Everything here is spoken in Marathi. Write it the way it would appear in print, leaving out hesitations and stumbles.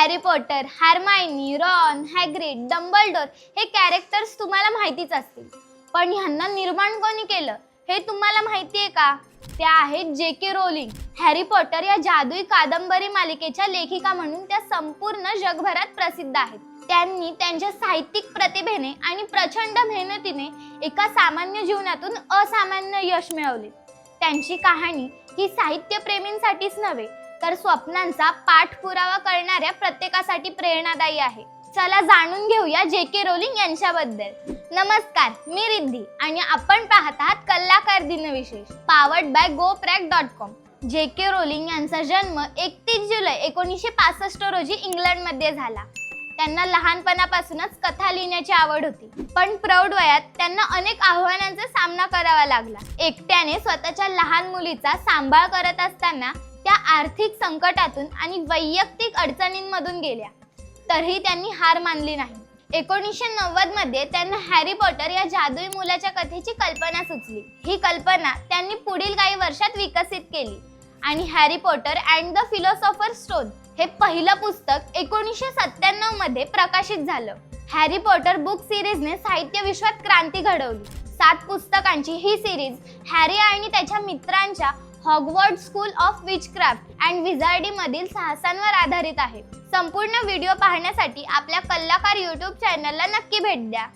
हॅरी पॉटर, हर्मायनी, रॉन, हॅग्रिड, डंबलडोर हे कॅरेक्टर्स तुम्हाला माहितीच असतील. पण ह्यांना निर्माण कोणी केलं हे तुम्हाला माहिती आहे का? त्या आहेत जे.के. रोलिंग. हॅरी पॉटर या जादुई कादंबरी मालिकेच्या लेखिका म्हणून त्या संपूर्ण जगभरात प्रसिद्ध आहेत. त्यांनी त्यांच्या साहित्यिक प्रतिभेने आणि प्रचंड मेहनतीने एका सामान्य जीवनातून असामान्य यश मिळवले. त्यांची कहाणी ही साहित्यप्रेमींसाठीच नव्हे तर स्वप्नांचा पाठपुरावा करणाऱ्या प्रत्येकासाठी प्रेरणादायी आहे. चला जाणून घेऊया जे.के. रोलिंग यांच्याबद्दल. नमस्कार, मी रिद्धी आणि आपण पाहत आहात कलाकार दिनविशेष powered by GoPrack.com. JK. Rolling यांचा जन्म 31 जुलै 1965 रोजी इंग्लंडमध्ये झाला. त्यांना लहानपणापासूनच कथा लिहिण्याची आवड होती, पण प्रौढ वयात त्यांना अनेक आव्हानांचा सामना करावा लागला. एकट्याने स्वतःच्या लहान मुलीचा सांभाळ करत असताना त्या आर्थिक संकटातून आणि वैयक्तिक अडचणींमधून गेल्या, तरीही त्यांनी हार मानली नाही. 1990 मध्ये त्यांना हॅरी पॉटर या जादुई मुलाच्या कथेची कल्पना सुचली. ही कल्पना त्यांनी पुढील काही वर्षात विकसित केली आणि Harry Potter and the philosophers stone हे पहिलं पुस्तक 1997 मध्ये प्रकाशित झालं. हॅरी पॉटर बुक सिरीजने साहित्य विश्वात क्रांती घडवली. 7 पुस्तकांची ही सिरीज हॅरी आणि त्याच्या मित्रांच्या Hogwarts school of witchcraft and wizardry मधील साहसांवर आधारित आहे. संपूर्ण व्हिडिओ पाहण्यासाठी आपल्या कलाकार YouTube चॅनलला नक्की भेट द्या.